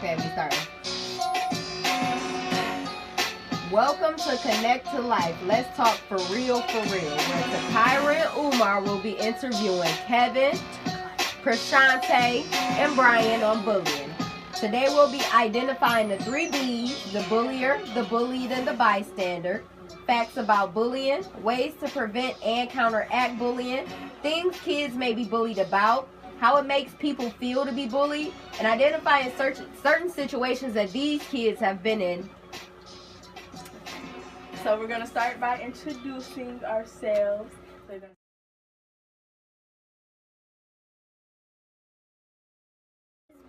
Okay, we started. Welcome to Connect to Life. Let's talk for real, where Takira and Umar will be interviewing Kevin, Prashante, and Brian on bullying. Today we'll be identifying the 3 B's: the bullier, the bullied, and the bystander. Facts about bullying, ways to prevent and counteract bullying, things kids may be bullied about, how it makes people feel to be bullied, and identifying certain situations that these kids have been in. So we're going to start by introducing ourselves.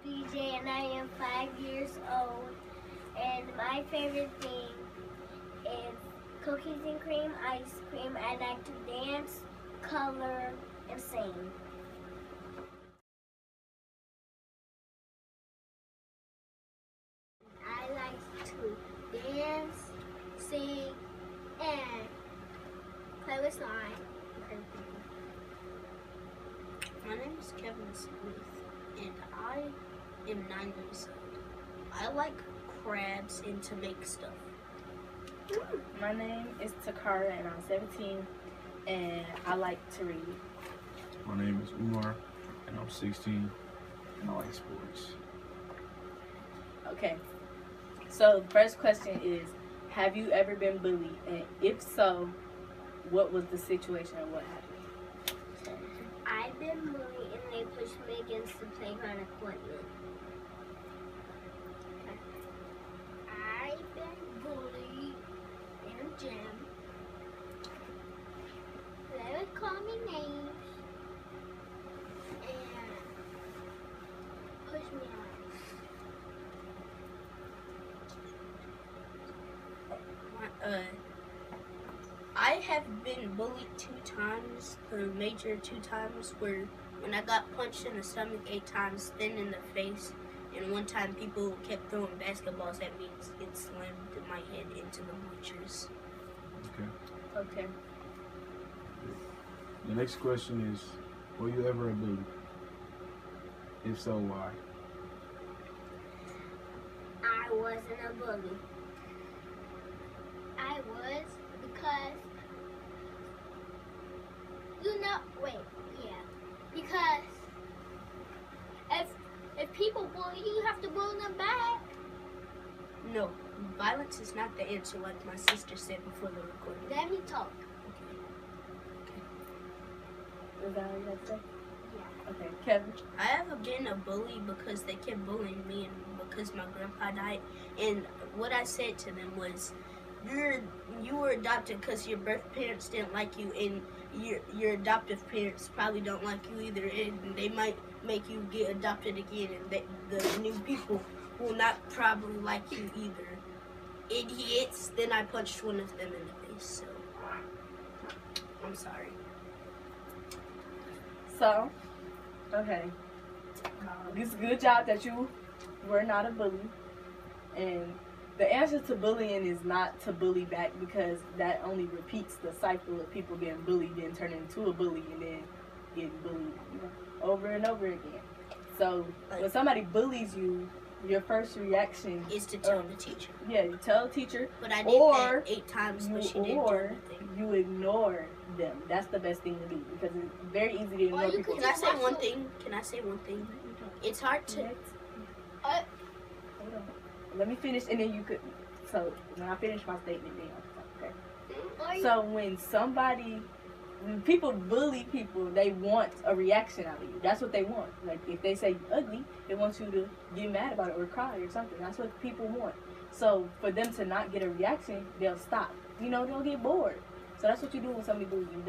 BJ and I am 5 years old, and my favorite thing is cookies and cream, ice cream. I like to dance, color, and sing. I like to dance, sing, and play with slime. My name is Kevin Smith, and I am 9 years old. I like crabs and to make stuff. My name is Takara, and I'm 17, and I like to read. My name is Umar, and I'm 16, and I like sports. Okay, so the first question is, have you ever been bullied? And if so, what was the situation and what happened? I've been bullied and they pushed me against the playground equipment. I've been bullied in a gym. They would call me names and push me out. I have been bullied 2 times, the major 2 times, where when I got punched in the stomach 8 times, then in the face, and 1 time people kept throwing basketballs at me. It slammed my head into the bleachers. Okay. The next question is, were you ever a bully? If so, why? I wasn't a bully. I was because, because if people bully you, you have to bully them back. No, violence is not the answer, like my sister said before the recording. Let me talk. Is that all you have to say? Yeah. Okay, Kevin. I haven't been a bully because they kept bullying me and because my grandpa died. And what I said to them was, you were adopted because your birth parents didn't like you, and your adoptive parents probably don't like you either, and they might make you get adopted again, and the new people will not probably like you either. Idiots. Then I punched one of them in the face, so I'm sorry. So, okay. It's a good job that you were not a bully. And the answer to bullying is not to bully back, because that only repeats the cycle of people getting bullied, then turning into a bully, and then getting bullied over and over again. So when somebody bullies you, your first reaction is to tell the teacher. Yeah, you tell the teacher. But I did that 8 times, but she didn't do anything. You ignore them. That's the best thing to do, because it's very easy to ignore people. Can I say one thing? It's hard to... Hold on. Let me finish, and then you could... So, when I finish my statement, then I'll talk, okay? So, when people bully people, they want a reaction out of you. That's what they want. Like, if they say ugly, they want you to get mad about it or cry or something. That's what people want. So, for them to not get a reaction, they'll stop. They'll get bored. So, that's what you do when somebody bullies you. You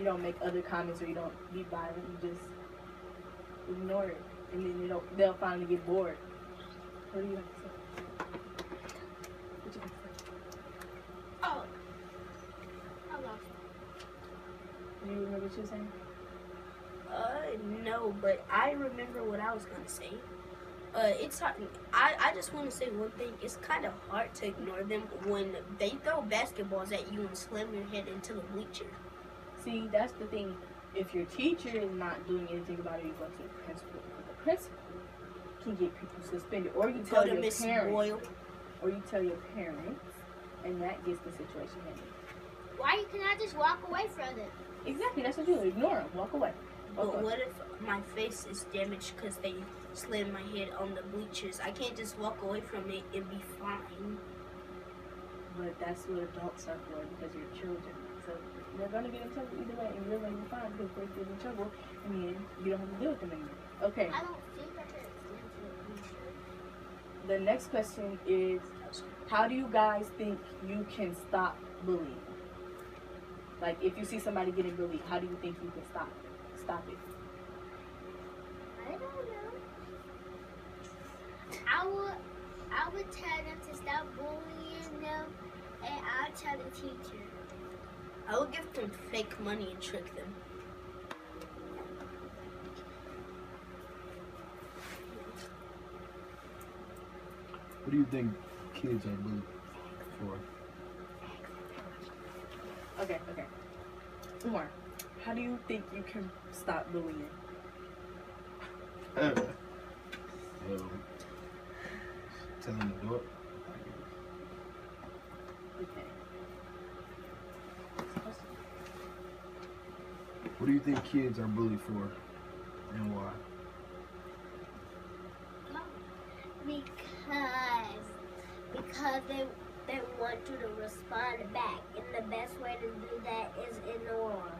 don't make other comments, or you don't be violent. You just ignore it. And then they'll finally get bored. What do you have to say? What you have to say? Oh, I lost Do you remember what you were saying? No, but I remember what I was gonna say. It's hard. I just want to say one thing. It's kind of hard to ignore them when they throw basketballs at you and slam your head into the bleacher. See, that's the thing. If your teacher is not doing anything about it, you go to the principal. The principal can get people suspended, or you Go tell to your Miss parents, Boyle. or you tell your parents, and that gets the situation handled. Why you cannot just walk away from it? Exactly, that's what you do. Ignore them. Walk away. Walk But away. what if my face is damaged because they slammed my head on the bleachers? I can't just walk away from it and be fine. But that's what adults are for, because you're children. So they're gonna get in trouble either way, and you're gonna be fine because they get in trouble, and then you don't have to deal with them anymore. Okay. I don't think I can extend to it. The next question is, how do you guys think you can stop bullying? Like, if you see somebody getting bullied, how do you think you can stop it? I don't know. I would tell them to stop bullying them, and I'll tell the teacher. I would give them fake money and trick them. What do you think kids are bullied for? Okay. Umar, how do you think you can stop bullying? Tell them to do it. Okay. What do you think kids are bullied for, and why? Because they want you to respond back, and the best way to do that is ignore.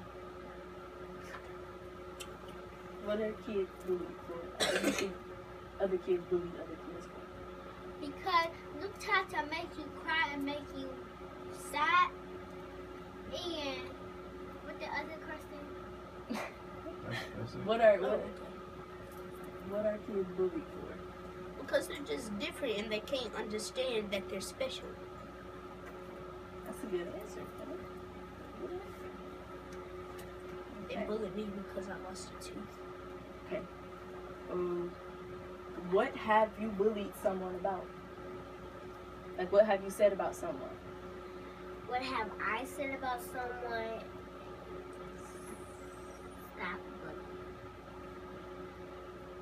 What are kids bullied for? What do you think other kids bully other kids for? Because them try to make you cry and make you sad, and what the other question? That's it. What are kids bullied for? Because they're just different and they can't understand that they're special. That's a good answer. They bullied me because I lost a tooth. What have you bullied someone about? Like, what have you said about someone? What have I said about someone? Stop bullying.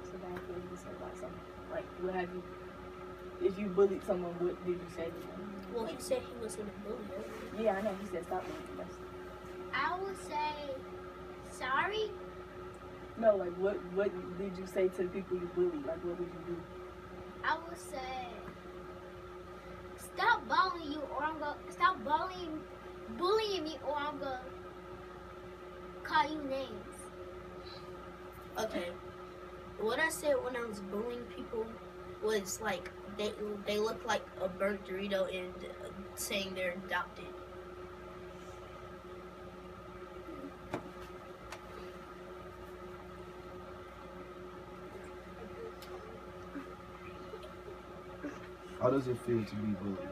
So bad thing you said about someone. Like, what have you? If you bullied someone, what did you say to them? Well, he said he wasn't a bully. Yeah, I know. He said stop bullying. That's, I would say sorry. no, like what did you say to the people you bullied? Like, what did you do? I would say stop bullying you, or I'm gonna stop bullying me, or I'm gonna call you names. Okay. What I said when I was bullying people was like they look like a burnt Dorito and saying they're adopted. How does it feel to be bullied?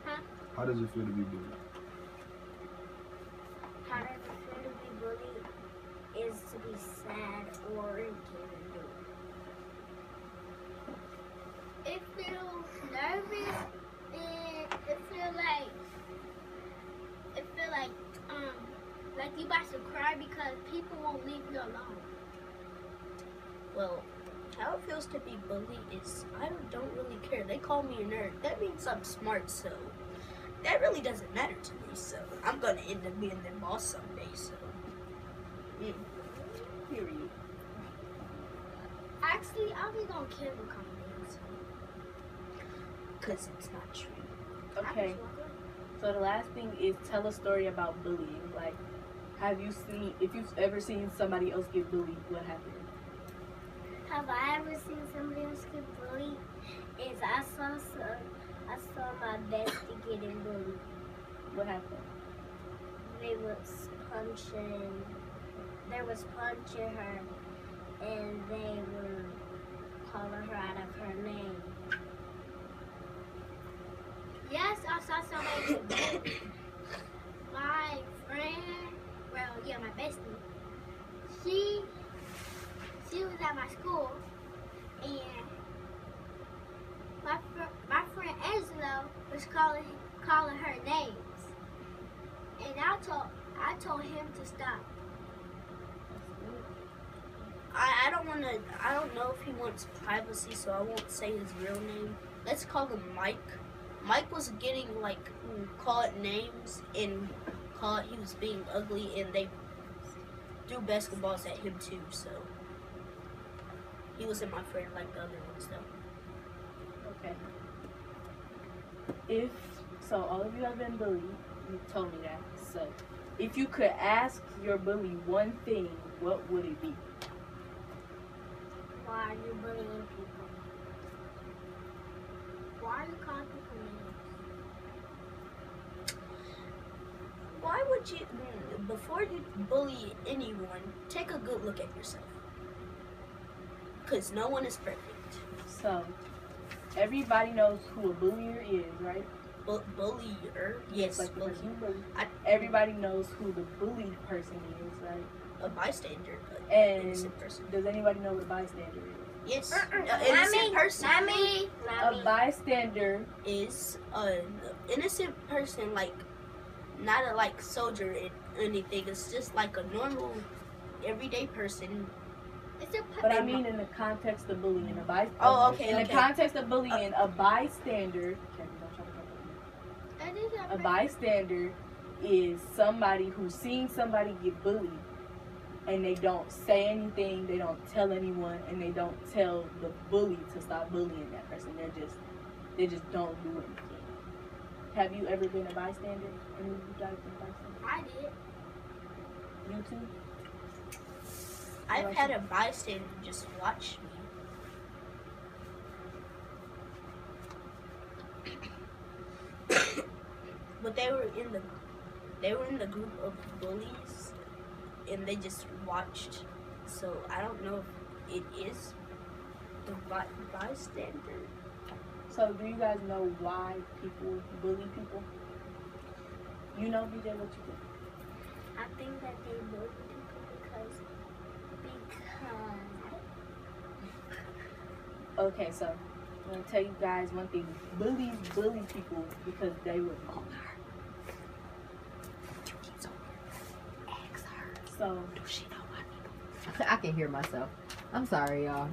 Huh? How does it feel to be bullied? How does it feel to be bullied? Is to be sad or given. It feels nervous, and it feel like you about to cry because people won't leave you alone. Well, how it feels to be bullied is I don't really care. They call me a nerd. That means I'm smart, so that really doesn't matter to me. So I'm gonna end up being their boss someday. So. Period. Actually, I was gonna kill the compliments. Because it's not true. Okay. So the last thing is tell a story about bullying. Like, if you've ever seen somebody else get bullied, what happened? Have I ever seen somebody else get bullied? Is I saw my bestie getting bullied. What happened? They was punching her, and they were calling her out of her name. Yes, I saw somebody get bullied. My friend, my bestie, she was at my school, and my friend Angelo was calling her names, and I told him to stop. I don't I don't know if he wants privacy, so I won't say his real name. Let's call him Mike. Mike was getting like called names and called he was being ugly, and they threw basketballs at him too. So he wasn't my friend like the other ones though. Okay. If so, all of you have been bullied. You told me that. So, if you could ask your bully one thing, what would it be? Why are you bullying people? Why are you calling people names? Why would you, before you bully anyone, take a good look at yourself. Because no one is perfect. So, everybody knows who a bullier is, right? Bullier? Yes, Like the bully. person who bullies. I- Everybody knows who the bullied person is, right? A bystander. An And innocent person. does anybody know what a bystander is? Yes. An Not innocent me. person. Not me. Not A me. bystander, Is an innocent person, like not a like soldier in anything. It's just like a normal everyday person. It's a but I mean in the context of bullying, a bystander. Oh, okay, In the okay. context of bullying, a bystander. Kevin, don't try to talk about me. A bystander is somebody who's seen somebody get bullied and they don't say anything, they don't tell anyone, and they don't tell the bully to stop bullying that person. They just don't do anything. Have you ever been a bystander? Any of you guys been a bystander? I did. You too? I've had a bystander just watch me. But they were in the group of bullies, and they just watched. So I don't know if it is the bystander. So do you guys know why people bully people? You know, BJ, what you think? I think that they bully people because Okay, so I'm gonna tell you guys one thing. Bullies bully people because they were So I can hear myself. I'm sorry, y'all.